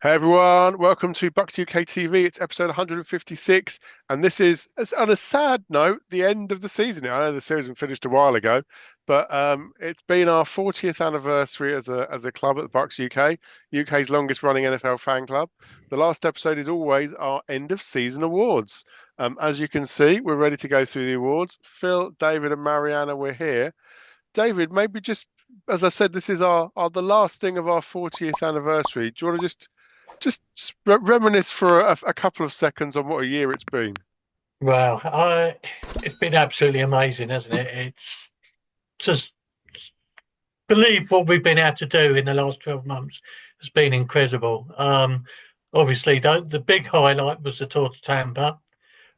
Hey everyone, welcome to Bucs UK TV. It's episode 156, and this is, on a sad note, the end of the season. I know the season finished a while ago, but it's been our 40th anniversary as a club at the Bucs UK, UK's longest running NFL fan club. The last episode is always our end of season awards. As you can see, we're ready to go through the awards. Phil, David, and Marianna, we're here. David, maybe just as I said, this is our the last thing of our 40th anniversary. Do you want to just reminisce for a couple of seconds on what a year it's been? Well, it's been absolutely amazing, hasn't it? It's just believe what we've been able to do in the last 12 months has been incredible. Obviously, the big highlight was the tour to Tampa,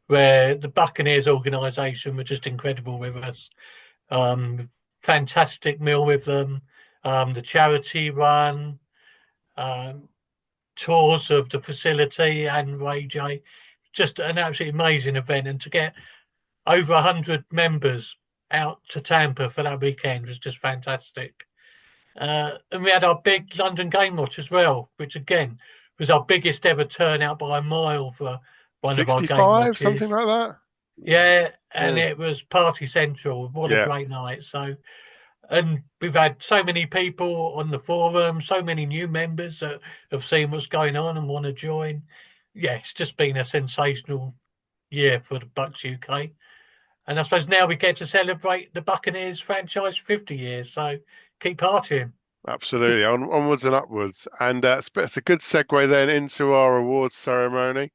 where the Buccaneers organisation were just incredible with us. Um, Fantastic meal with them, the charity run, um, tours of the facility and Ray J. Just an absolutely amazing event, and to get over 100 members out to Tampa for that weekend was just fantastic. And we had our big London game watch as well, which again was our biggest ever turnout by a mile for one of our game 65, something watches. like that? Yeah, and Yeah. it was party central. What a Yeah, great night. So, and we've had so many people on the forum, so many new members that have seen what's going on and want to join. Yeah, it's just been a sensational year for the Bucks UK. And I suppose now we get to celebrate the Buccaneers franchise 50 years. So keep partying. absolutely. Onwards and upwards. And it's a good segue then into our awards ceremony.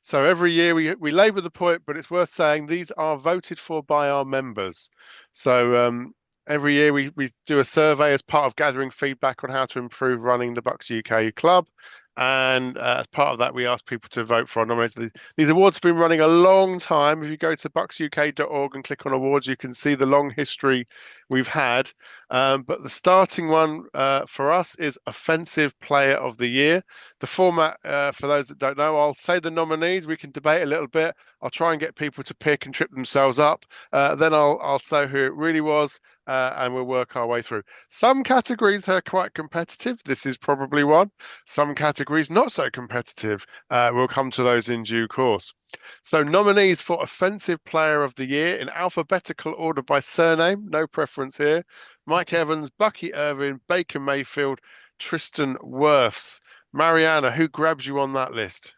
So every year we labour the point, but it's worth saying these are voted for by our members. So every year we do a survey as part of gathering feedback on how to improve running the Bucks UK club. And as part of that, we ask people to vote for our nominees. These awards have been running a long time. If you go to bucksuk.org and click on awards, you can see the long history we've had. But the starting one for us is Offensive Player of the Year. The format, for those that don't know, I'll say the nominees. We can debate a little bit. I'll try and get people to pick and trip themselves up. Then I'll say who it really was, and we'll work our way through. Some categories are quite competitive. This is probably one. Some categories not so competitive. We'll come to those in due course. So nominees for Offensive Player of the Year in alphabetical order by surname. No preference here. Mike Evans, Bucky Irving, Baker Mayfield, Tristan Wirfs. Mariana, who grabs you on that list?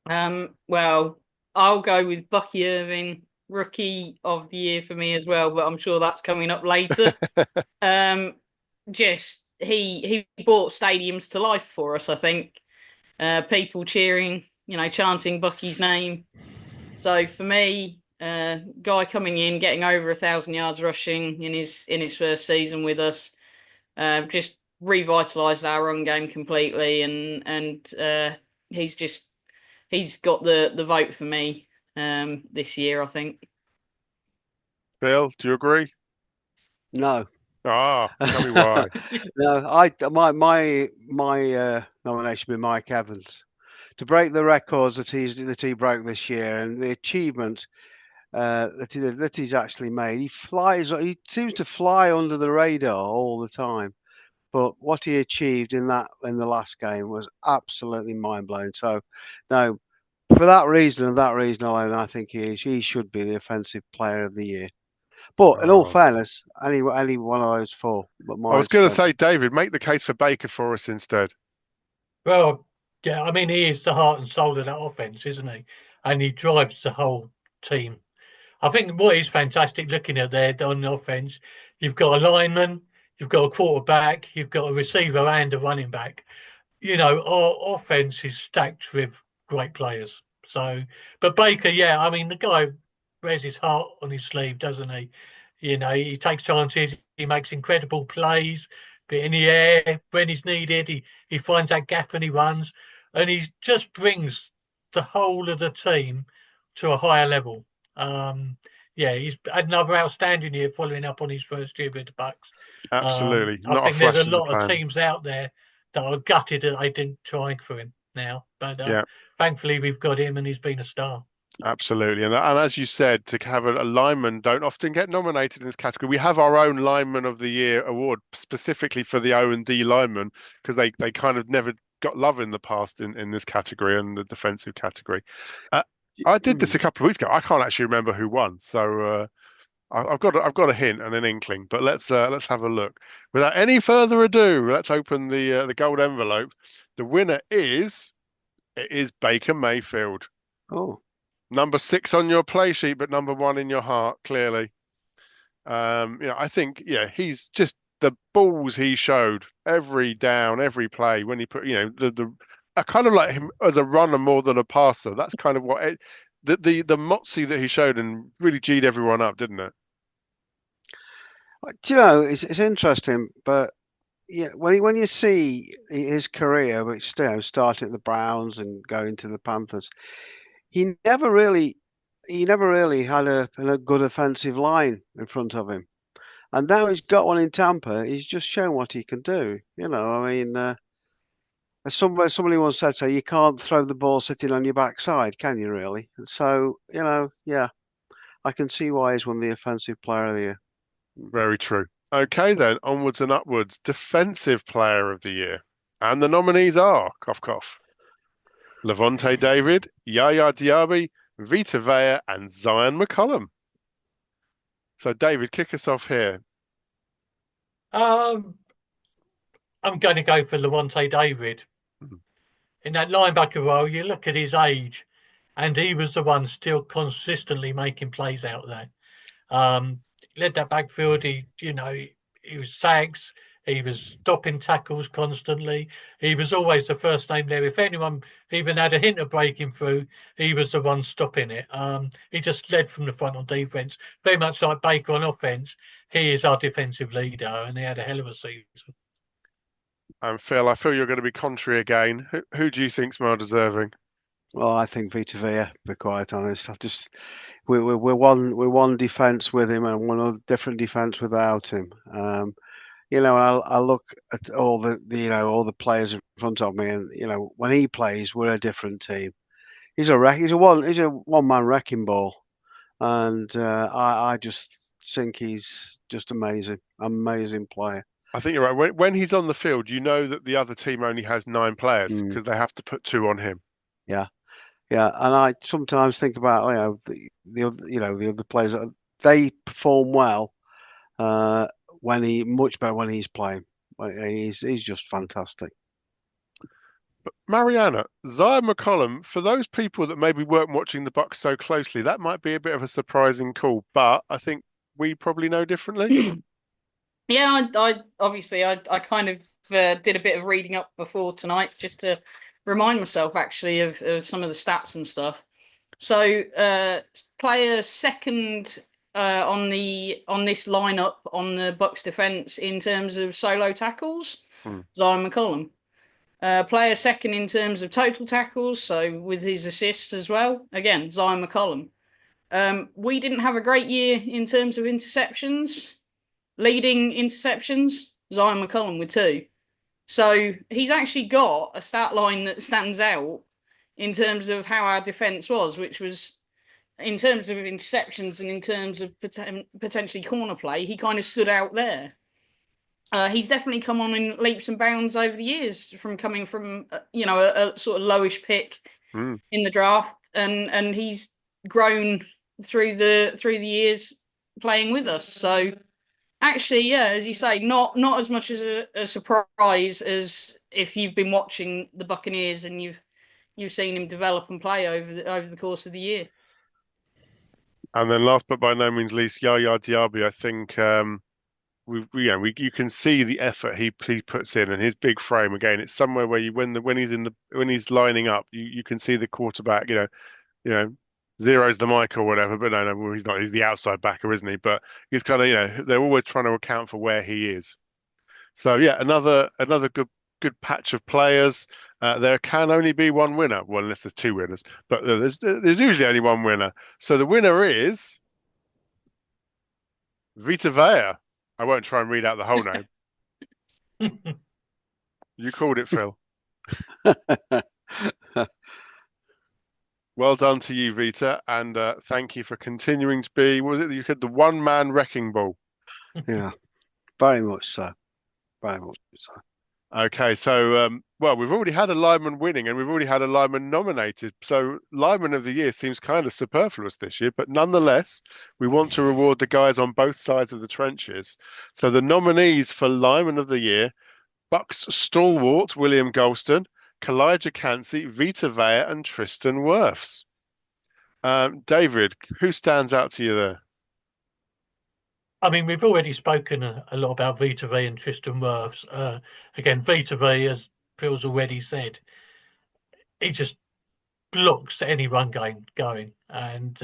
Well, I'll go with Bucky Irving, Rookie of the Year for me as well, but I'm sure that's coming up later. Um, just he brought stadiums to life for us, I think. People cheering, chanting Bucky's name. So for me, guy coming in, getting over 1,000 yards rushing in his first season with us, just revitalised our run game completely, and he's got the vote for me this year, I think. Phil, do you agree? No. Ah, tell me why. No, my nomination with Mike Evans to break the records that he broke this year and the achievement that he's actually made. He seems to fly under the radar all the time, but what he achieved in the last game was absolutely mind blowing. So, no, for that reason and that reason alone, I think he should be the offensive player of the year. But in all Oh. fairness, any one of those four, but I was mine's going to offensive. say, David, make the case for Baker for us instead. Well, yeah, I mean, he is the heart and soul of that offense, isn't he? And he drives the whole team. I think what is fantastic looking at there on the offense, you've got a lineman, you've got a quarterback, you've got a receiver and a running back. Our offense is stacked with great players. So, but Baker, yeah, I mean, the guy wears his heart on his sleeve, doesn't he? He takes chances, he makes incredible plays, but in the air when he's needed, he finds that gap and he runs, and he just brings the whole of the team to a higher level. Yeah, he's had another outstanding year following up on his first year with the Bucks. Absolutely. I Not a think there's a flash in the lot of pan. teams out there that are gutted that they didn't try for him now, but Yeah. thankfully we've got him and he's been a star. Absolutely. And as you said, to have a lineman don't often get nominated in this category. We have our own Lineman of the Year award specifically for the O and D lineman because they kind of never got love in the past in this category and the defensive category. I did this a couple of weeks ago. I can't actually remember who won, so I've got a hint and an inkling. But let's have a look. Without any further ado, let's open the gold envelope. The winner is Baker Mayfield. Oh, Number 6 on your play sheet, but number 1 in your heart, clearly. I think, he's just the balls he showed every down, every play when he put, I kind of like him as a runner more than a passer. That's kind of the moxie that he showed and really G'd everyone up, didn't it? do you know, it's interesting, but yeah, when you see his career, which started at the Browns and going to the Panthers, he never really had a good offensive line in front of him. And now he's got one in Tampa. He's just shown what he can do. I mean, as somebody once said, so you can't throw the ball sitting on your backside, can you really? So, yeah, I can see why he's won the Offensive Player of the Year. Very true. Okay, then, onwards and upwards. Defensive Player of the Year. And the nominees are, cough, cough, Levante David, Yaya Diaby, Vita Vea, and Zion McCollum. So, David, kick us off here. Um, I'm going to go for Levante David. In that linebacker role, you look at his age, and he was the one still consistently making plays out there. Led that backfield. He was sacks. He was stopping tackles constantly. He was always the first name there. If anyone even had a hint of breaking through, he was the one stopping it. He just led from the front on defense, very much like Baker on offense. He is our defensive leader, and he had a hell of a season. And Phil, I feel you're going to be contrary again. Who do you think's more deserving? Well, I think Vita Vea, to be quite honest. We're one defense with him and one other different defense without him. I look at all all the players in front of me, and when he plays, we're a different team. He's a one man wrecking ball, and I just think he's just amazing player. I think you're right. When he's on the field, you know that the other team only has 9 players because they have to put 2 on him. Yeah, yeah, and I sometimes think about the other players. They perform well much better when he's playing. He's just fantastic. But Marianna, Zion McCollum, for those people that maybe weren't watching the Bucs so closely, that might be a bit of a surprising call. But I think we probably know differently. Yeah, I obviously I kind of did a bit of reading up before tonight just to remind myself actually of some of the stats and stuff. So, player second on this lineup on the Bucs defense in terms of solo tackles, Zion McCollum. Player second in terms of total tackles, so with his assists as well. Again, Zion McCollum. We didn't have a great year in terms of interceptions. Leading interceptions, Zion McCollum with 2. So he's actually got a stat line that stands out in terms of how our defence was, which was in terms of interceptions and in terms of potentially corner play, he kind of stood out there. He's definitely come on in leaps and bounds over the years from coming from a sort of lowish pick in the draft, and he's grown through the years playing with us. So actually, yeah, as you say, not as much as a surprise as if you've been watching the Buccaneers and you've seen him develop and play over the course of the year. And then last but by no means least, Yaya Diaby. I think you can see the effort he puts in and his big frame. Again, it's somewhere where when he's lining up, you can see the quarterback. Zero's the mic or whatever. But no, he's not. He's the outside backer, isn't he? But he's kind of they're always trying to account for where he is. So yeah, another good patch of players. There can only be one winner. Well, unless there's 2 winners, but there's usually only one winner. So the winner is Vita Vea. I won't try and read out the whole name. You called it, Phil. Well done to you, Vita, and thank you for continuing to be. What was it that you said? The one-man wrecking ball. Yeah, very much so. Very much so. Okay, so well, we've already had a lineman winning, and we've already had a lineman nominated. So lineman of the year seems kind of superfluous this year, but nonetheless, we want to reward the guys on both sides of the trenches. So the nominees for lineman of the year: Bucks stalwart William Golston, Kalijah Cansey, Vita Vea, and Tristan Wirfs. David, who stands out to you there? I mean, we've already spoken a lot about Vita Vea and Tristan Wirfs. Again, Vita Vea, as Phil's already said, he just blocks any run game going, and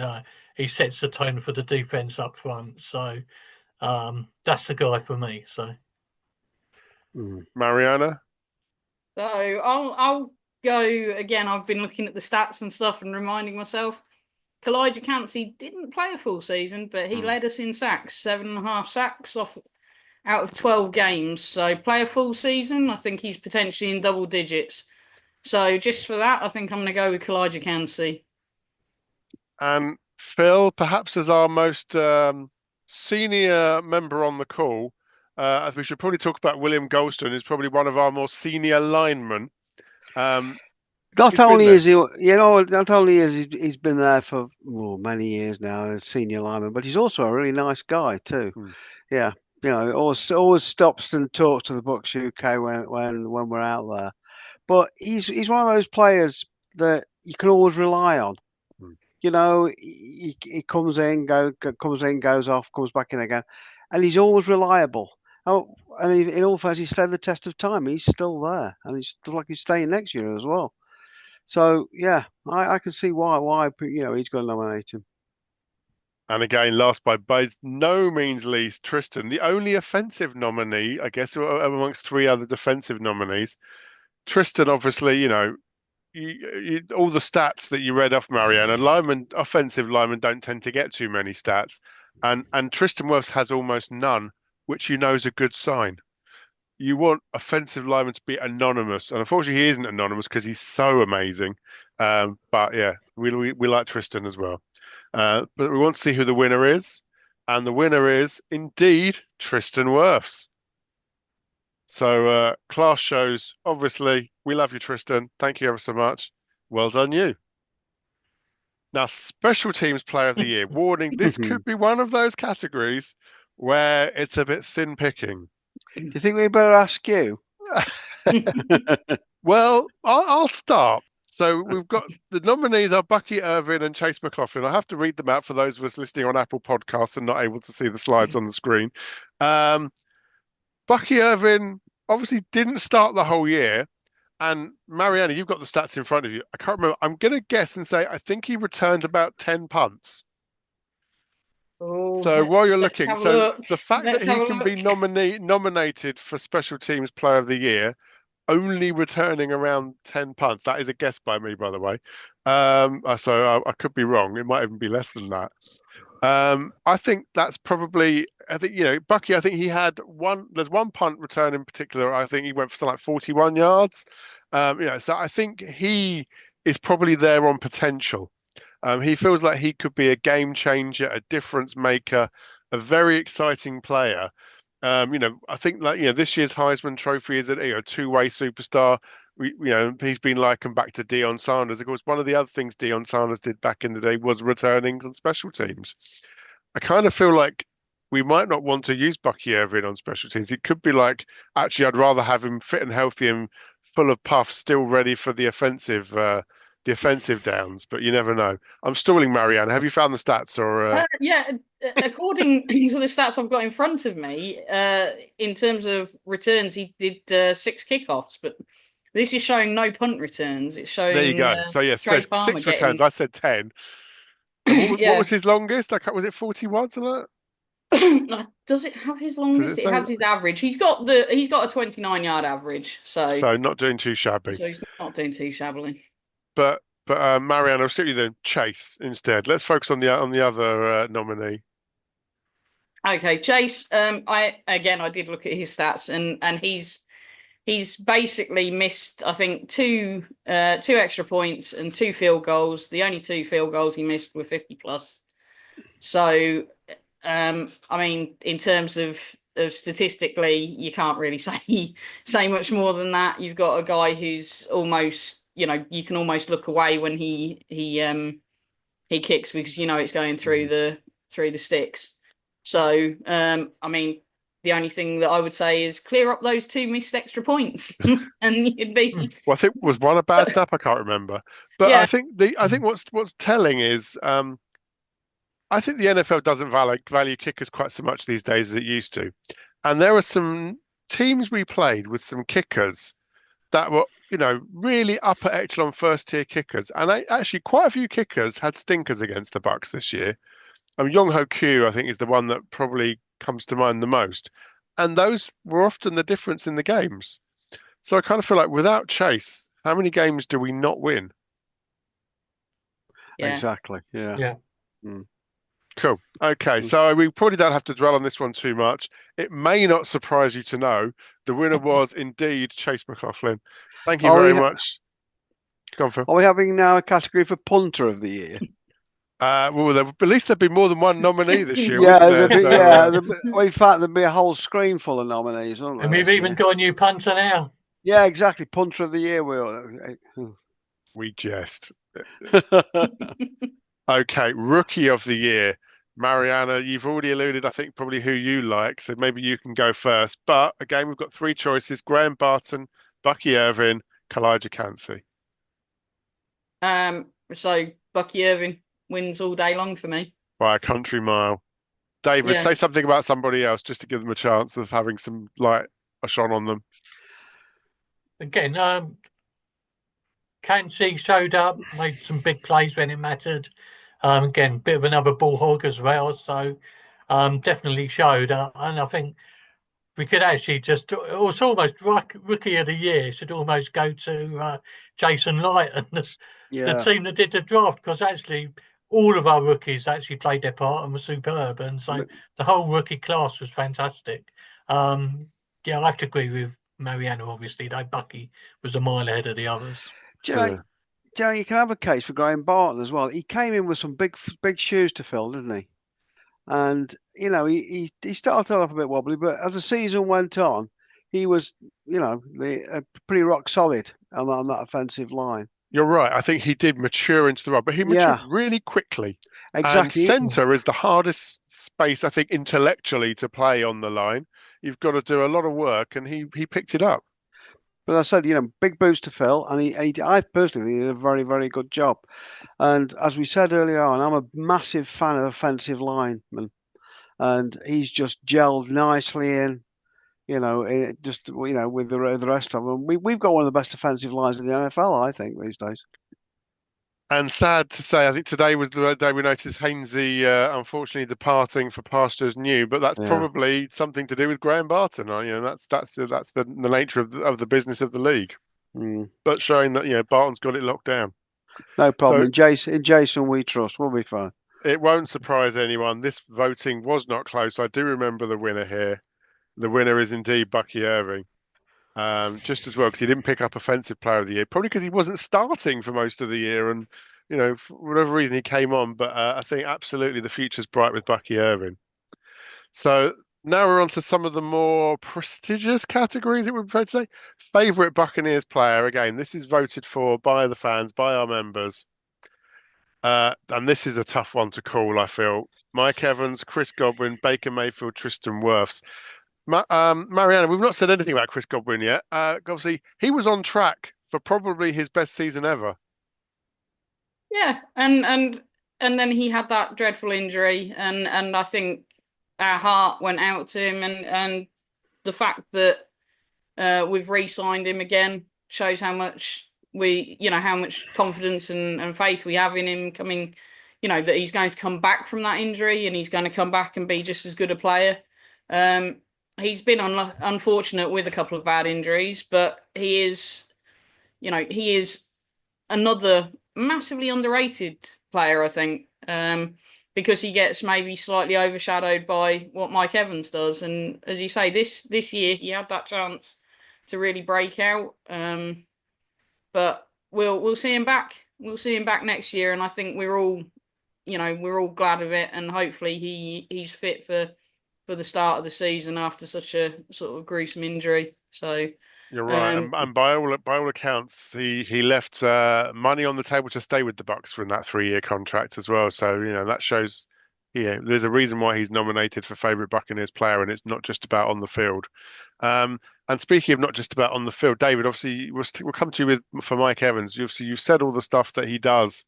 he sets the tone for the defense up front. So that's the guy for me. So Marianna? So I'll go again. I've been looking at the stats and stuff and reminding myself. Kalijah Cansey didn't play a full season, but he led us in sacks, 7.5 sacks out of 12 games. So play a full season, I think he's potentially in double digits. So just for that, I think I'm going to go with Kalijah Cansey. And Phil, perhaps as our most senior member on the call, as we should probably talk about William Golston, who's probably one of our more senior linemen. Not only is he, not only is he's been there for many years now as senior lineman, but he's also a really nice guy too. Yeah, always stops and talks to the Bucs UK when we're out there. But he's one of those players that you can always rely on. He comes in, goes off, comes back in again, and he's always reliable. Oh, and in all fairness, he stood the test of time. He's still there, and he's still like he's staying next year as well. So yeah, I can see why he's going to nominate him. And again, last by no means least, Tristan, the only offensive nominee, I guess, amongst three other defensive nominees. Tristan, obviously, all the stats that you read off, Marianne, offensive linemen don't tend to get too many stats, and Tristan Wirfs has almost none, which is a good sign. You want offensive linemen to be anonymous, and unfortunately, he isn't anonymous because he's so amazing. But yeah, we like Tristan as well. But we want to see who the winner is, and the winner is indeed Tristan Wirfs. So class shows, obviously, we love you, Tristan. Thank you ever so much. Well done, you. Now, special teams player of the year. Warning, this could be one of those categories where it's a bit thin picking. Do you think we better ask you? Well, I'll start. So we've got the nominees are Bucky Irvin and Chase McLaughlin. I have to read them out for those of us listening on Apple Podcasts and not able to see the slides on the screen. Bucky Irvin obviously didn't start the whole year. And Marianna, you've got the stats in front of you. I can't remember. I'm going to guess and say I think he returned about 10 punts. So while you're looking, so the fact that he can be nominated for Special Teams Player of the Year, only returning around 10 punts, that is a guess by me, by the way. So I could be wrong. It might even be less than that. I think that's probably, Bucky, I think he had there's one punt return in particular. I think he went for something like 41 yards. So I think he is probably there on potential. He feels like he could be a game changer, a difference maker, a very exciting player. I think this year's Heisman Trophy is a two-way superstar. He's been likened back to Deion Sanders. Of course, one of the other things Deion Sanders did back in the day was returning on special teams. I kind of feel like we might not want to use Bucky Irvin on special teams. It could be like, actually, I'd rather have him fit and healthy and full of puff, still ready for the offensive downs, but you never know. I'm stalling, Marianne. Have you found the stats or? Yeah, according to the stats I've got in front of me, in terms of returns, he did 6 kickoffs, but this is showing no punt returns. It's showing. There you go. So yes, Trey 6 returns. I said 10. What was his longest? Was it 41 to that? Does it have his longest? It has his average. He's got a 29-yard average. So not doing too shabby. So he's not doing too shabbily. But Marianne, I'll stick you then. Chase instead. Let's focus on the other nominee. Okay, Chase. I did look at his stats, and he's basically missed, I think, two extra points and 2 field goals. The only 2 field goals he missed were 50 plus. So, I mean, in terms of statistically, you can't really say much more than that. You've got a guy who's almost, you can almost look away when he kicks because it's going through the sticks. So I mean, the only thing that I would say is clear up those 2 missed extra points, and you'd be. Well, I think was one a bad snap. I can't remember, but Yeah. I think what's telling is I think the NFL doesn't value kickers quite so much these days as it used to, and there are some teams we played with some kickers that were really upper echelon first tier kickers, and actually quite a few kickers had stinkers against the Bucs this year. Young Ho Kyu, I think, is the one that probably comes to mind the most. And those were often the difference in the games. So I kind of feel like without Chase, how many games do we not win? Yeah. Exactly. Yeah. Yeah. Mm. Cool. Okay, so we probably don't have to dwell on this one too much. It may not surprise you to know the winner was indeed Chase McLaughlin. Thank you very much. Go on, Phil. Are we having now a category for punter of the year? Well, at least there'd be more than one nominee this year, Yeah, wouldn't there? well, in fact, there'd be a whole screen full of nominees, wouldn't there? And we've even got a new punter now. Yeah, exactly. Punter of the year. We jest. Okay, rookie of the year. Marianna, you've already alluded, I think, probably who you like, so maybe you can go first. But again, we've got 3 choices: Graham Barton, Bucky Irvin, Kalijah Cansey. So Bucky Irvin wins all day long for me. By a country mile. David, Yeah. say something about somebody else just to give them a chance of having some light shone on them. Again, Cansey showed up, made some big plays when it mattered. Again, bit of another ball hog as well, so definitely showed. And I think we could actually it was almost rookie of the year should almost go to Jason Light and the team that did the draft, because actually all of our rookies actually played their part and were superb, and so the whole rookie class was fantastic. I have to agree with Marianna, obviously, though Bucky was a mile ahead of the others. Joe, you can have a case for Graham Barton as well. He came in with some big shoes to fill, didn't he? And he started off a bit wobbly, but as the season went on, he was pretty rock solid on that offensive line. You're right. I think he did mature into the role, but he matured really quickly. Exactly. And centre is the hardest space, I think, intellectually to play on the line. You've got to do a lot of work, and he picked it up. But I said, big boots to fill, and I personally think he did a very, very good job. And as we said earlier on, I'm a massive fan of offensive linemen, and he's just gelled nicely in. With the rest of them, we've got one of the best offensive lines in the NFL, I think, these days. And sad to say, I think today was the day we noticed Hainsey unfortunately departing for pastures new, but that's probably something to do with Graham Barton. That's the nature of the business of the league. But showing that Barton's got it locked down. No problem. In Jason we trust. We'll be fine. It won't surprise anyone. This voting was not close. I do remember the winner here. The winner is indeed Bucky Irving. Just as well, because he didn't pick up Offensive Player of the Year, probably because he wasn't starting for most of the year, and for whatever reason he came on. But I think absolutely the future's bright with Bucky Irving. So now we're on to some of the more prestigious categories, it would be fair to say. Favorite Buccaneers player. Again, this is voted for by the fans, by our members, and this is a tough one to call. I feel Mike Evans, Chris Godwin, Baker Mayfield, Tristan Wirfs. Marianna, we've not said anything about Chris Godwin yet. Obviously, he was on track for probably his best season ever. Yeah, and then he had that dreadful injury, and I think our heart went out to him, and the fact that we've re-signed him again shows how much how much confidence and faith we have in him coming. That he's going to come back from that injury, and he's going to come back and be just as good a player. He's been unfortunate with a couple of bad injuries, but he is another massively underrated player, I think, because he gets maybe slightly overshadowed by what Mike Evans does. And as you say, this year he had that chance to really break out, but we'll see him back. We'll see him back next year, and I think we're all glad of it, and hopefully he's fit for for the start of the season after such a sort of gruesome injury. So You're right, um, and by all accounts, he left money on the table to stay with the Bucks for that 3-year contract as well. So that shows, there's a reason why he's nominated for favorite Buccaneers player, and it's not just about on the field. And speaking of not just about on the field, David, obviously we'll come to you for Mike Evans. You've said all the stuff that he does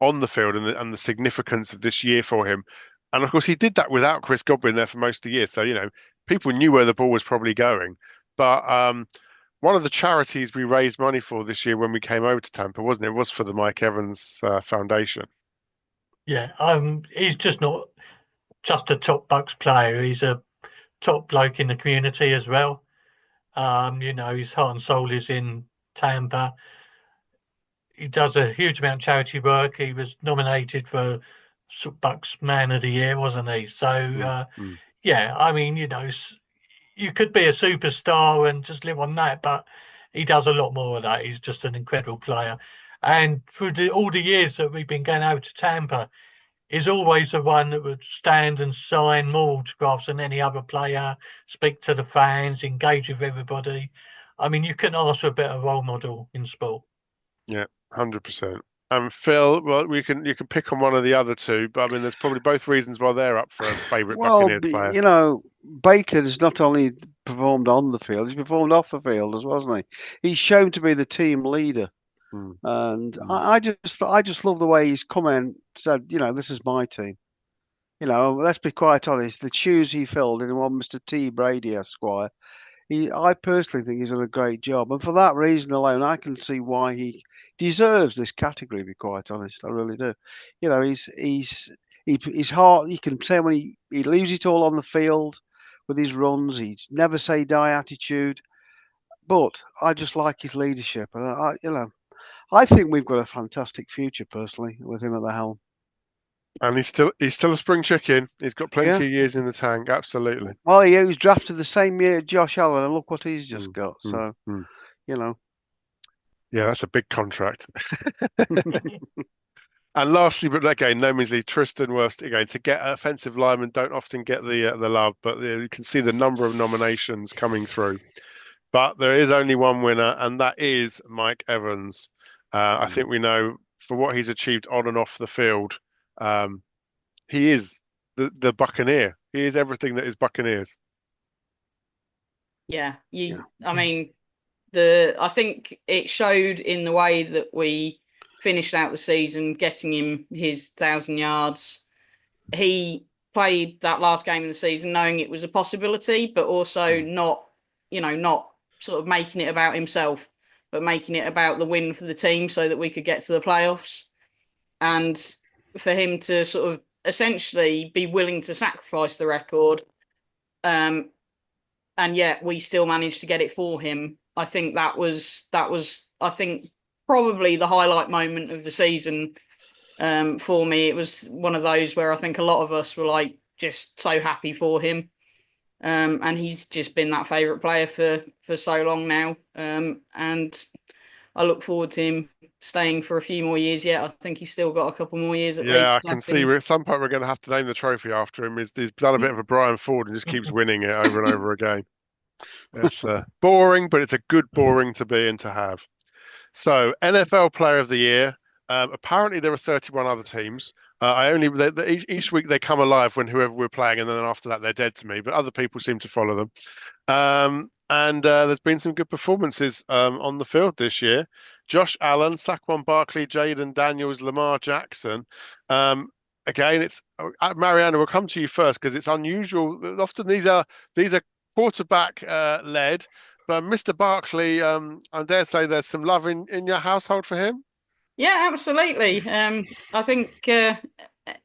on the field and the significance of this year for him, and of course he did that without Chris Godwin there for most of the year. So people knew where the ball was probably going, but one of the charities we raised money for this year when we came over to Tampa, wasn't it? It was for the Mike Evans Foundation. Yeah, he's just not just a top Bucks player. He's a top bloke in the community as well. His heart and soul is in Tampa. He does a huge amount of charity work. He was nominated for Bucks Man of the Year, wasn't he? So, Mm. yeah, I mean, you could be a superstar and just live on that, but he does a lot more of that. He's just an incredible player. And through all the years that we've been going over to Tampa, he's always the one that would stand and sign more autographs than any other player, speak to the fans, engage with everybody. I mean, you couldn't ask for a better role model in sport. Yeah, 100%. And Phil, well, you can pick on one of the other two, but I mean, there's probably both reasons why they're up for a favourite Well, Buccaneers player. Baker has not only performed on the field, he's performed off the field as well, hasn't he? He's shown to be the team leader. Mm. And I just love the way he's come in and said, this is my team. Let's be quite honest. The shoes he filled in one Mr. T. Brady Esquire, I personally think he's done a great job, and for that reason alone, I can see why he deserves this category. To be quite honest, I really do. He's hard. You can say when he leaves it all on the field with his runs. He's never say die attitude, but I just like his leadership, and I think we've got a fantastic future personally with him at the helm. And he's still a spring chicken. He's got plenty Yeah. of years in the tank. Absolutely. Well, he was drafted the same year as Josh Allen, and look what he's just got. So, mm. you know. Yeah, that's a big contract. And lastly, but again, no means least, Tristan Wirfs, again, to get offensive linemen don't often get the love, but you can see the number of nominations coming through. But there is only one winner, and that is Mike Evans. I think we know for what he's achieved on and off the field, he is the Buccaneer. He is everything that is Buccaneers. Yeah, I mean, I think it showed in the way that we finished out the season, getting him his 1,000 yards. He played that last game of the season knowing it was a possibility, but also not sort of making it about himself, but making it about the win for the team so that we could get to the playoffs. And for him to sort of essentially be willing to sacrifice the record, and yet we still managed to get it for him. I think that was I think probably the highlight moment of the season for me. It was one of those where I think a lot of us were like just so happy for him. And he's just been that favourite player for so long now. And I look forward to him staying for a few more years yet. I think he's still got a couple more years at least. Yeah, I can see at some point we're going to have to name the trophy after him. He's done a bit of a Brian Ford and just keeps winning it over and over again. It's boring, but it's a good boring to be and to have. So, NFL Player of the Year. Apparently, there are 31 other teams. Each week they come alive when whoever we're playing, and then after that they're dead to me. But other people seem to follow them. And there's been some good performances on the field this year. Josh Allen, Saquon Barkley, Jaden Daniels, Lamar Jackson. Again, it's Marianna. We'll come to you first because it's unusual. Often these are quarterback led, but Mr. Barkley, I dare say there's some love in your household for him. Yeah, absolutely. I think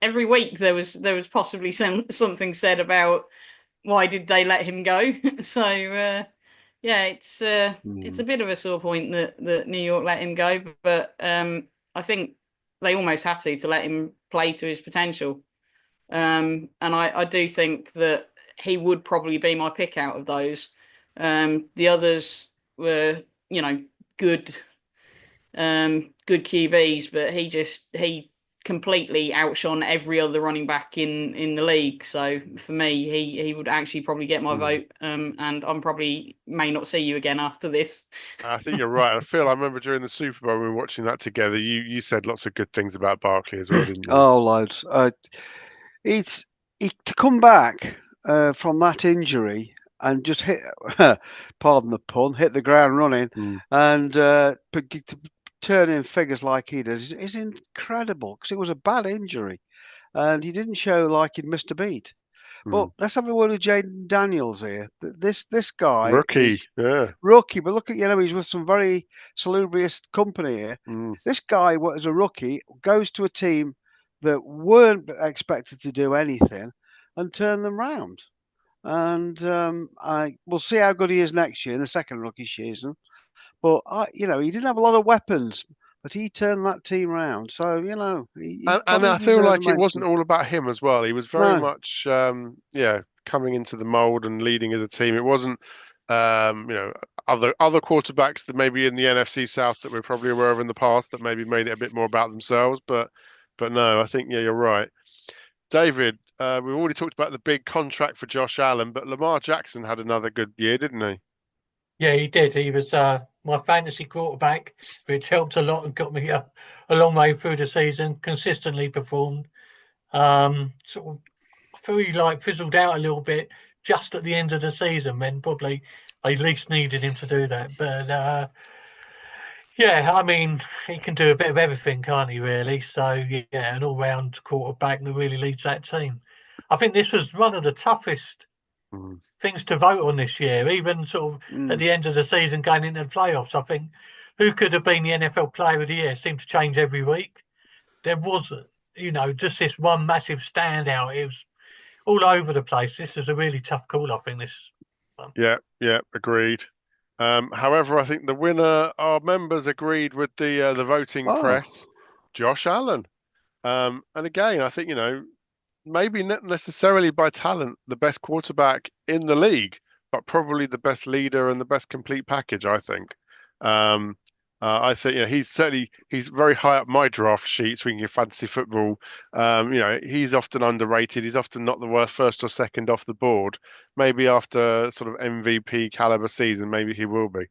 every week there was possibly something said about why did they let him go. So yeah, it's a bit of a sore point that New York let him go, but I think they almost had to let him play to his potential. And I do think that he would probably be my pick out of those. The others were, good QBs, but he completely outshone every other running back in the league. So for me, he would actually probably get my vote. And I'm probably may not see you again after this. I think you're right. Phil, I remember during the Super Bowl we were watching that together. You said lots of good things about Barkley as well, didn't you? Oh, loads. It's to come back from that injury and just hit, pardon the pun, hit the ground running, and to turn in figures like he does is incredible, because it was a bad injury and he didn't show like he'd missed a beat. But let's have a word with Jaden Daniels here. This guy Rookie, is yeah. rookie, but look at, he's with some very salubrious company here. This guy, what as a rookie, goes to a team that weren't expected to do anything and turn them round. And we'll see how good he is next year in the second rookie season. But he didn't have a lot of weapons, but he turned that team round. So he And probably I feel deserves a like it wasn't mention. all about him as well. He was very No, much, coming into the mold and leading as a team. It wasn't, other quarterbacks that maybe in the NFC South that we're probably aware of in the past that maybe made it a bit more about themselves. But no, I think you're right. David, we've already talked about the big contract for Josh Allen, but Lamar Jackson had another good year, didn't he? Yeah, he did. He was my fantasy quarterback, which helped a lot and got me a long way through the season. Consistently performed. Sort of, I feel he fizzled out a little bit just at the end of the season when probably they least needed him to do that. But yeah, I mean, he can do a bit of everything, can't he? Really. So yeah, an all-round quarterback that really leads that team. I think this was one of the toughest things to vote on this year, even sort of at the end of the season going into the playoffs. I think who could have been the NFL Player of the Year seemed to change every week. There was, just this one massive standout. It was all over the place. This was a really tough call, I think, this one. Yeah, agreed. However, I think the winner, our members agreed with the voting press, Josh Allen. And again, I think, maybe not necessarily by talent, the best quarterback in the league, but probably the best leader and the best complete package, I think. I think he's very high up my draft sheet, speaking of fantasy football. He's often underrated. He's often not the worst first or second off the board. Maybe after sort of MVP caliber season, maybe he will be.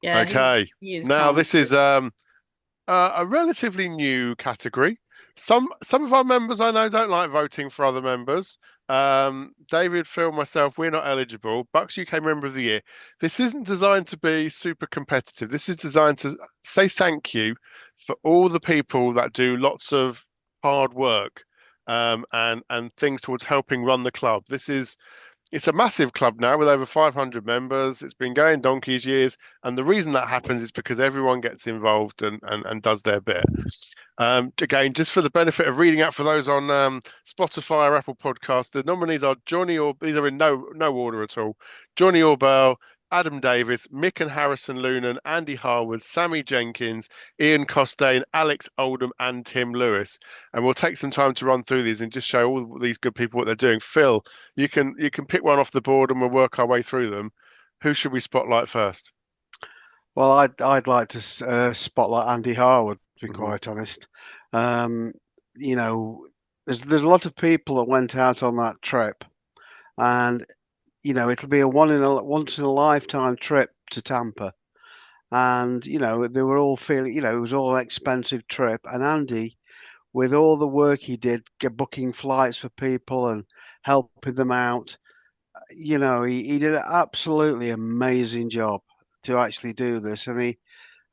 Yeah, Okay. he is Now this is talented. a relatively new category. Some of our members I know don't like voting for other members. David, Phil, myself, we're not eligible. Bucs UK Member of the Year. This isn't designed to be super competitive. This is designed to say thank you for all the people that do lots of hard work and things towards helping run the club. It's a massive club now with over 500 members. It's been going donkey's years. And the reason that happens is because everyone gets involved and does their bit. Again, just for the benefit of reading out for those on Spotify or Apple Podcasts, the nominees are these are in no order at all. Johnny Orbell, Adam Davis, Mick and Harrison Lunan, Andy Harwood, Sammy Jenkins, Ian Costain, Alex Oldham, and Tim Lewis. And we'll take some time to run through these and just show all these good people what they're doing. Phil, you can pick one off the board and we'll work our way through them. Who should we spotlight first? Well, I'd like to spotlight Andy Harwood, to be quite honest. There's a lot of people that went out on that trip, and it'll be a once in a lifetime trip to Tampa, and they were all feeling, it was all an expensive trip, and Andy, with all the work he did, booking flights for people and helping them out, he did an absolutely amazing job to actually do this, and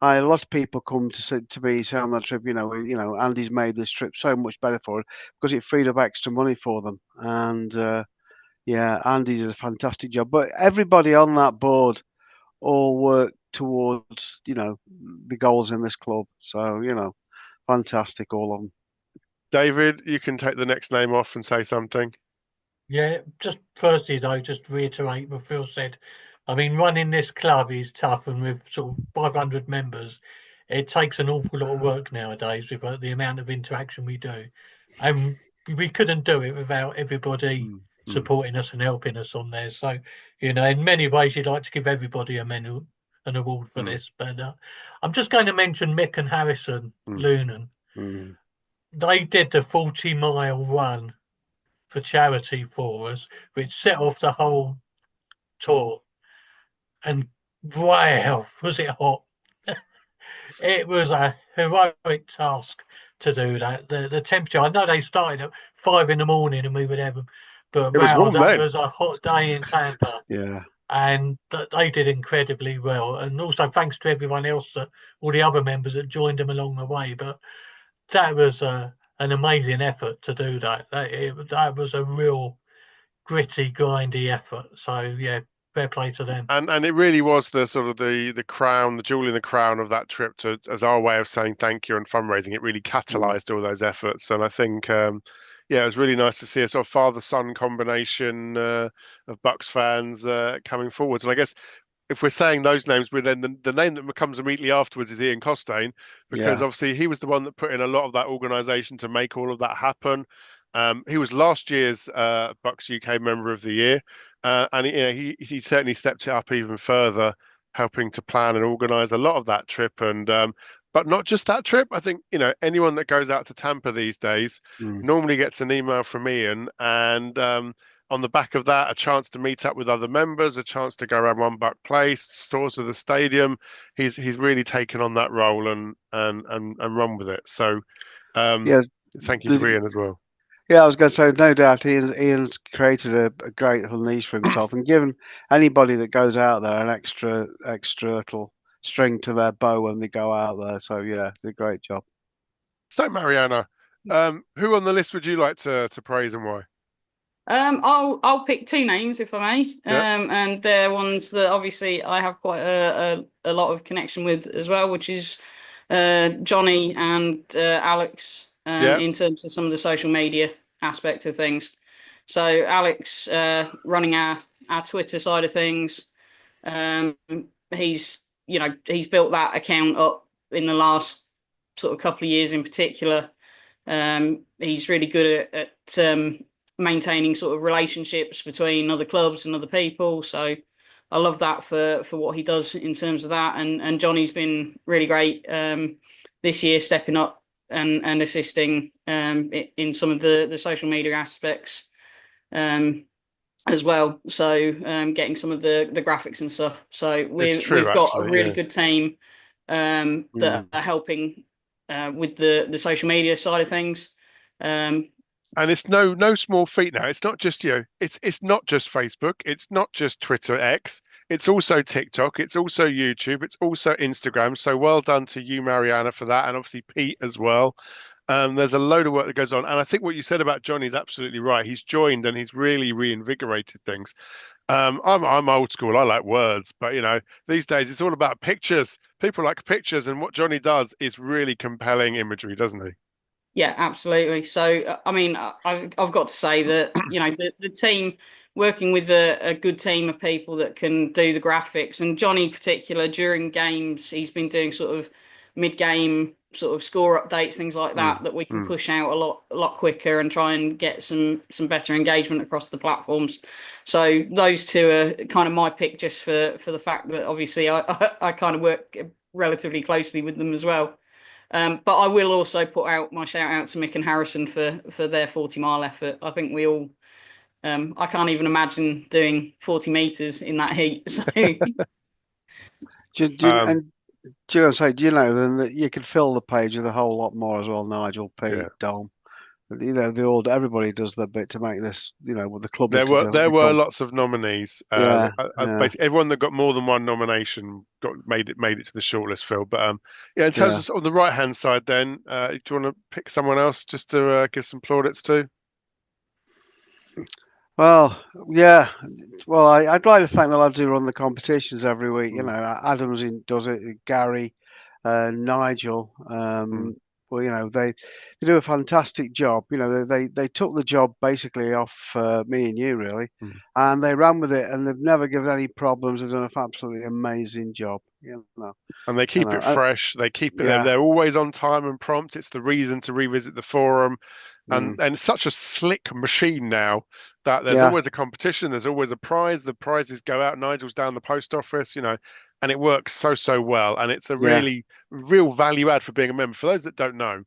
a lot of people come to me say on that trip, Andy's made this trip so much better for it because it freed up extra money for them, and yeah, Andy did a fantastic job. But everybody on that board all worked towards, the goals in this club. So, fantastic, all of them. David, you can take the next name off and say something. Yeah, just firstly though, just reiterate what Phil said. I mean, running this club is tough, and with sort of 500 members, it takes an awful lot of work nowadays with the amount of interaction we do. And we couldn't do it without everybody supporting us and helping us on there. So, in many ways, you'd like to give everybody an award for this. But I'm just going to mention Mick and Harrison Lunan. Mm. They did the 40-mile run for charity for us, which set off the whole tour. And wow, was it hot? It was a heroic task to do that. The temperature, I know they started at 5 in the morning and we were there, but It was wow, warm that then. was a hot day in Tampa. Yeah. And they did incredibly well. And also thanks to everyone else, all the other members that joined them along the way. But that was an amazing effort to do that. That was a real gritty, grindy effort. So yeah, fair play to them. And it really was the sort of the crown, the jewel in the crown of that trip to as our way of saying thank you and fundraising. It really Mm. catalyzed all those efforts, and I think yeah, it was really nice to see a sort of father-son combination of Bucks fans coming forwards. And I guess if we're saying those names, we're then the name that comes immediately afterwards is Ian Costain, because Yeah. obviously he was the one that put in a lot of that organisation to make all of that happen. He was last year's Bucks UK Member of the Year, and you know, he certainly stepped it up even further, helping to plan and organise a lot of that trip. And but not just that trip. I think you know anyone that goes out to Tampa these days Mm. normally gets an email from Ian, and on the back of that, a chance to meet up with other members, a chance to go around One Buck Place, stores of the stadium. He's really taken on that role and run with it. So um, Yeah. thank you to The, Ian as well. yeah, I was going to say, no doubt, Ian's created a great little niche for himself and given anybody that goes out there an extra little string to their bow when they go out there. So yeah, did a great job. So Mariana, who on the list would you like to praise and why? I'll pick two names if I may. Yeah, And they're ones that obviously I have quite a lot of connection with as well, which is Johnny and Alex yeah, in terms of some of the social media aspect of things. So Alex running our Twitter side of things. Um, he's he's built that account up in the last sort of couple of years in particular. He's really good at maintaining sort of relationships between other clubs and other people. So I love that for what he does in terms of that. And Johnny's been really great this year, stepping up and assisting in some of the social media aspects um, as well. So getting some of the graphics and stuff. So it's true we've got a actually. really Yeah. good team that Mm. are helping with the social media side of things. Um, And it's no small feat now. It's not just you know, it's not just Facebook, it's not just Twitter X, it's also TikTok, it's also YouTube, it's also Instagram. So well done to you, Mariana, for that, and obviously Pete as well. There's a load of work that goes on, and I think what you said about Johnny is absolutely right. He's joined and he's really reinvigorated things. I'm old school. I like words, but you know, these days it's all about pictures. People like pictures, and what Johnny does is really compelling imagery, doesn't he? Yeah, absolutely. So, I mean, I've got to say that the team working with a good team of people that can do the graphics, and Johnny in particular during games, he's been doing sort of mid-game sort of score updates, things like Mm. that we can Mm. push out a lot quicker and try and get some better engagement across the platforms. So those two are kind of my pick just for the fact that obviously I kind of work relatively closely with them as well. But I will also put out my shout out to Mick and Harrison for their 40-mile effort. I think we all I can't even imagine doing 40 meters in that heat. So Um, And do you say, do you know then that you could fill the page with a whole lot more as well? Nigel, yeah. Pete, Dom. You know, everybody does their bit to make this, what the club lifted has There were become. lots of nominees. Yeah, yeah, Basically, everyone that got more than one nomination got made it to the shortlist, Phil. But yeah, in terms yeah. of sort of the right hand side, then do you want to pick someone else just to give some plaudits to? Well, yeah. Well, I'd like to thank the lads who run the competitions every week. You Mm, know, does it, Gary, Nigel. mm, Well, they do a fantastic job. You know, they took the job basically off me and you really, mm. and they ran with it, and they've never given any problems. They've done an absolutely amazing job. And they you keep know, it fresh. They keep it there. yeah, They're always on time and prompt. It's the reason to revisit the forum. mm, And it's such a slick machine now that there's yeah, always a competition. There's always a prize. The prizes go out. Nigel's down the post office, you know, and it works so well. And it's a yeah, really real value add for being a member. For those that don't know,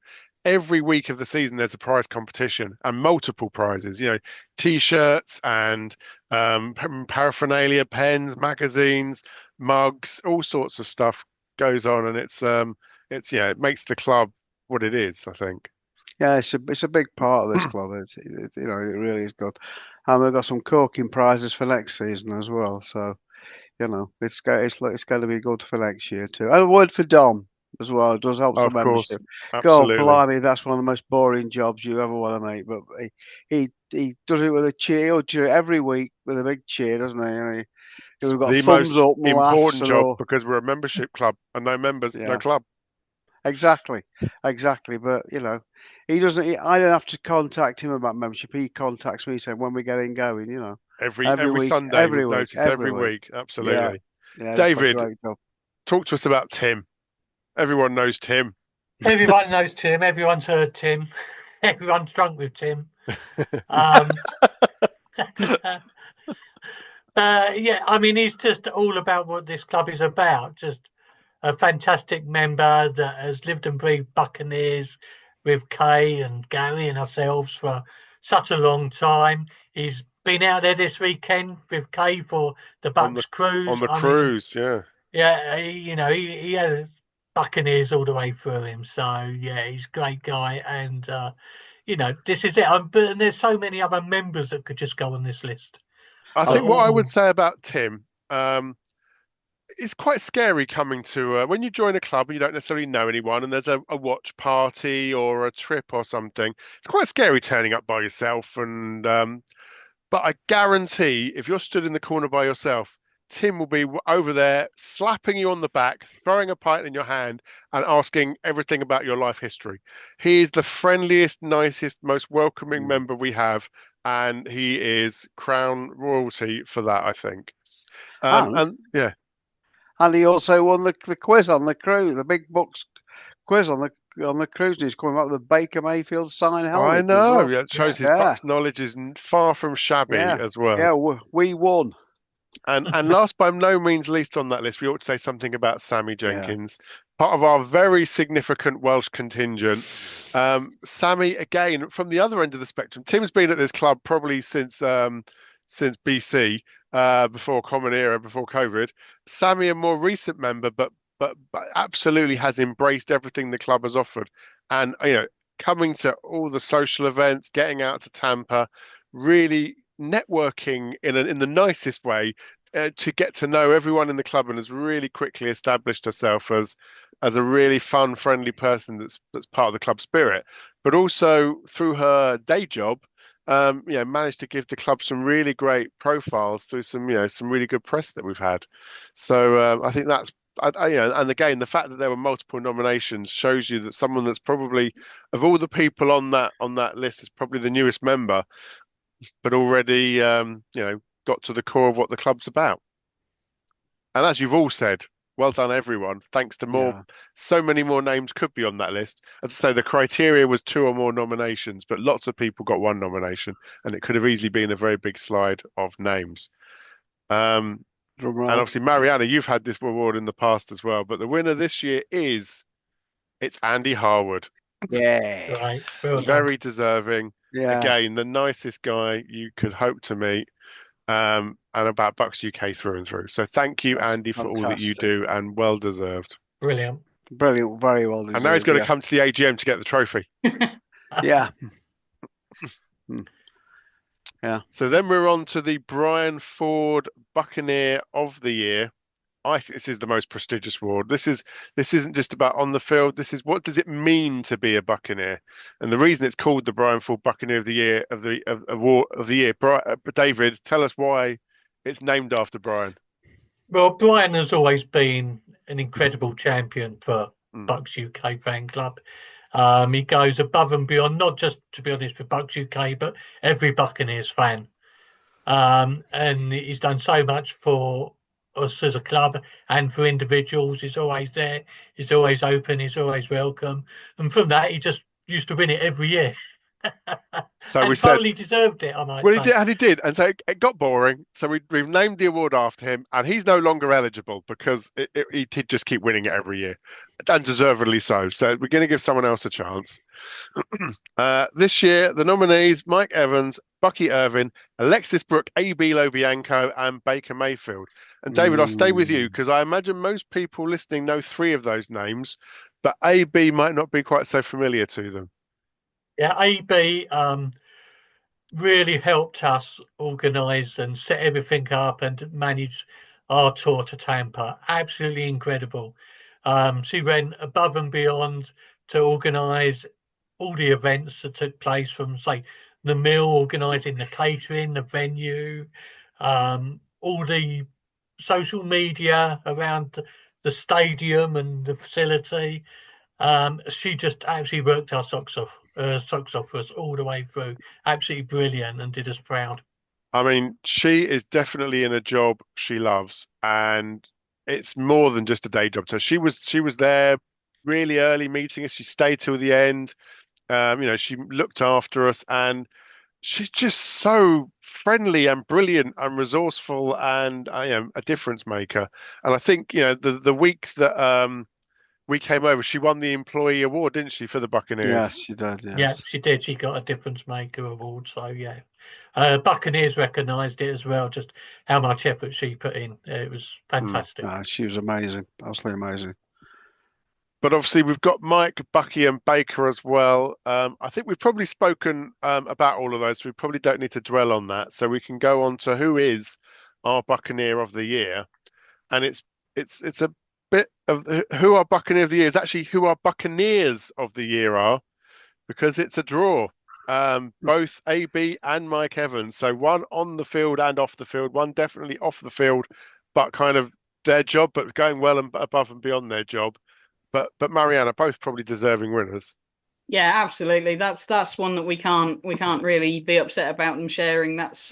every week of the season there's a prize competition and multiple prizes. T-shirts and paraphernalia, pens, magazines, mugs, all sorts of stuff goes on, and it makes the club what it is, I think. Yeah, it's a big part of this club. It really is good, and we've got some corking prizes for next season as well. So it's going to be good for next year too. And a word for Dom as well. It does help the Of course, membership. God, absolutely. blimey, that's one of the most boring jobs you ever want to make. But he does it with a cheer. He'll cheer every week with a big cheer, doesn't he? It's We've got the thumbs most up and laughs important and job all. because we're a membership club and no members, no Yeah. club. Exactly. But he doesn't. I don't have to contact him about membership. He contacts me saying when we're getting going. Every Sunday, every we've week, noticed every every week. week. Yeah, Absolutely. yeah. It's a David, great job. talk to us about Tim. Everyone knows Tim. Everyone knows Tim. Everyone's heard Tim. Everyone's drunk with Tim. Um, yeah, I mean, he's just all about what this club is about. Just a fantastic member that has lived and breathed Buccaneers with Kay and Gary and ourselves for such a long time. He's been out there this weekend with Kay for the on the Bucks cruise. on the I mean, cruise, yeah. yeah, he has Buccaneers all the way through him. So yeah, he's a great guy, and this is it. But there's so many other members that could just go on this list. I Oh, think what I would say about Tim, it's quite scary coming to when you join a club and you don't necessarily know anyone, and there's a watch party or a trip or something. It's quite scary turning up by yourself, and but I guarantee if you're stood in the corner by yourself, Tim will be over there slapping you on the back, throwing a pint in your hand, and asking everything about your life history. He is the friendliest, nicest, most welcoming mm. member we have, and he is crown royalty for that, I think. and And yeah, and he also won the quiz on the cruise, the big Bucks quiz on the cruise. And he's coming up with the Baker Mayfield signed I helmet as know. well. Yeah, it shows Yeah, his Yeah, Bucks knowledge is far from shabby yeah, as well. yeah. We won. And last but no means least on that list, we ought to say something about Sammy Yeah. Jenkins, part of our very significant Welsh contingent. Sammy, again, from the other end of the spectrum. Tim's been at this club probably since BC, before Common Era, before COVID. Sammy, a more recent member, but absolutely has embraced everything the club has offered, and coming to all the social events, getting out to Tampa, really networking in the nicest way, to get to know everyone in the club, and has really quickly established herself as a really fun, friendly person that's part of the club spirit. But also through her day job, managed to give the club some really great profiles through some really good press that we've had. So I think that's. And again, the fact that there were multiple nominations shows you that someone that's probably, of all the people on that list, is probably the newest member, but already got to the core of what the club's about. And as you've all said, well done everyone. Thanks to Yeah. so many more names could be on that list. As I say, the criteria was 2 or more nominations, but lots of people got 1 nomination, and it could have easily been a very big slide of names. Drum And roll. obviously, Marianna, you've had this award in the past as well, but the winner this year it's Andy Harwood. Yeah. right. Well done. Very deserving. Yeah. Again, the nicest guy you could hope to meet. And about Bucks UK through and through. So thank you, That's Andy, for all that you fantastic. do, and well deserved. Brilliant. Brilliant. Very well And now he's deserved. going to Yeah. come to the AGM to get the trophy. Yeah. Mm. Yeah. So then we're on to the Brian Ford Buccaneer of the Year. I think this is the most prestigious award. This isn't just about on the field. This is, what does it mean to be a Buccaneer? And the reason it's called the Brian Ford Buccaneer of the Year award of the year. David, tell us why it's named after Brian. Well, Brian has always been an incredible champion for Mm. Bucks UK fan club. He goes above and beyond, not just, to be honest, with Bucks UK, but every Buccaneers fan. And he's done so much for us as a club and for individuals. He's always there. He's always open. He's always welcome. And from that, he just used to win it every year. So and we said, totally deserved it, I might well, he say. did, and he did, and so it got boring. So we've named the award after him, and he's no longer eligible because he did just keep winning it every year, and deservedly so. So we're going to give someone else a chance. This year, the nominees: Mike Evans, Bucky Irving, Alexis Brooke, AB Lobianco, and Baker Mayfield. And David, I'll stay with you because I imagine most people listening know three of those names, but AB might not be quite so familiar to them. Yeah, AB really helped us organise and set everything up and manage our tour to Tampa. Absolutely incredible. She went above and beyond to organise all the events that took place, from, say, the meal, organising the catering, the venue, all the social media around the stadium and the facility. She just absolutely worked our socks off for us all the way through. Absolutely brilliant, and did us proud. I mean, she is definitely in a job she loves, and it's more than just a day job. So she was there really early meeting us. She stayed till the end. She looked after us, and she's just so friendly and brilliant and resourceful, and I am a difference maker. And I think the week that we came over, she won the employee award, didn't she, for the Yes, Buccaneers? she did. Yeah, Yes. she did. She got a difference maker award. So yeah, Buccaneers recognised it as well. Just how much effort she put in. It was fantastic. She was amazing. Absolutely amazing. But obviously, we've got Mike, Bucky, and Baker as well. I think we've probably spoken about all of those. So we probably don't need to dwell on that. So we can go on to who is our Buccaneer of the year, and it's a bit of who our Buccaneer of the year is actually who our Buccaneers of the year are, because it's a draw. Both AB and Mike Evans. So one on the field and off the field, one definitely off the field, but kind of their job, but going well and above and beyond their job. But Marianna, both probably deserving winners. Yeah, absolutely. That's one that we can't really be upset about them sharing. That's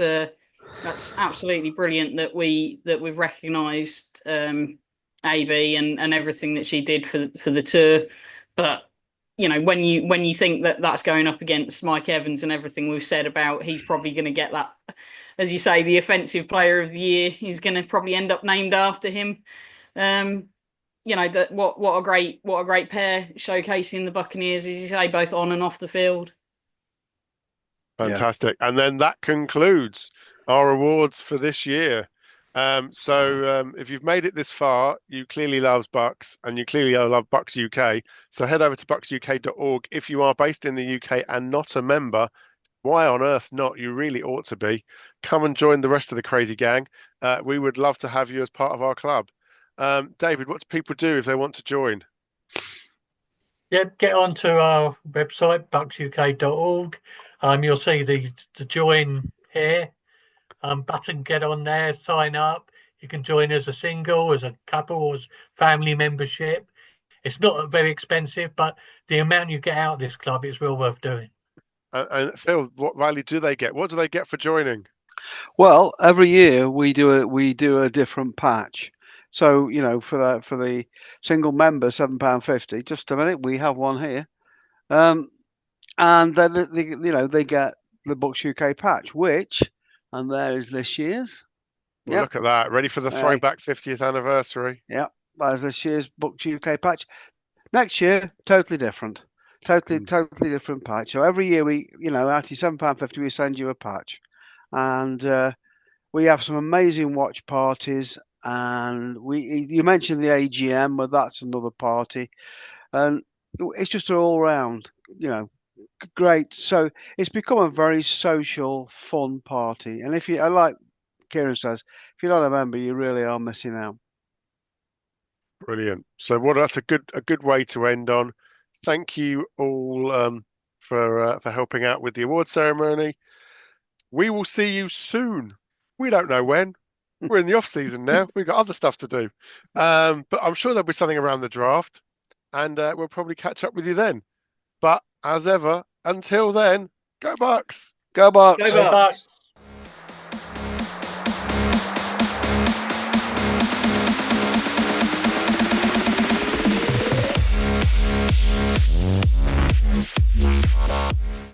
absolutely brilliant that we've recognised AB and everything that she did for the tour. But when you think that that's going up against Mike Evans and everything we've said about, he's probably going to get that, as you say, the offensive player of the year. He's going to probably end up named after him. That what a great pair showcasing the Buccaneers, as you say, both on and off the field. Fantastic. And then that concludes our awards for this year. If you've made it this far, you clearly love Bucks and you clearly love Bucs UK. So head over to bucsuk.org if you are based in the UK and not a member. Why on earth not? You really ought to be. Come and join the rest of the crazy gang. We would love to have you as part of our club. David, what do people do if they want to join? Yeah, get onto our website, bucsuk.org. You'll see the join here button. Get on there, sign up. You can join as a single, as a couple, or as family membership. It's not very expensive, but the amount you get out of this club is well worth doing. And Phil, what value do they get? What do they get for joining? Well, every year we do a different patch. So for the single member, £7.50. Just a minute, we have one here, and then they get the Bucs UK patch, and there is this year's. Well, look at that, ready for the throwback 50th anniversary. Yeah, that is this year's Bucs UK patch. Next year, totally different, totally different patch. So every year we, at £7.50, we send you a patch, and we have some amazing watch parties. And you mentioned the AGM, but that's another party, and it's just an all round, great. So it's become a very social, fun party. And if you, like Kieron says, if you're not a member, you really are missing out. Brilliant. So that's a good way to end on. Thank you all for helping out with the award ceremony. We will see you soon. We don't know when. We're in the off season now. We've got other stuff to do. But I'm sure there'll be something around the draft, and we'll probably catch up with you then. But as ever, until then, go Bucks! Go Bucks! Go Bucks!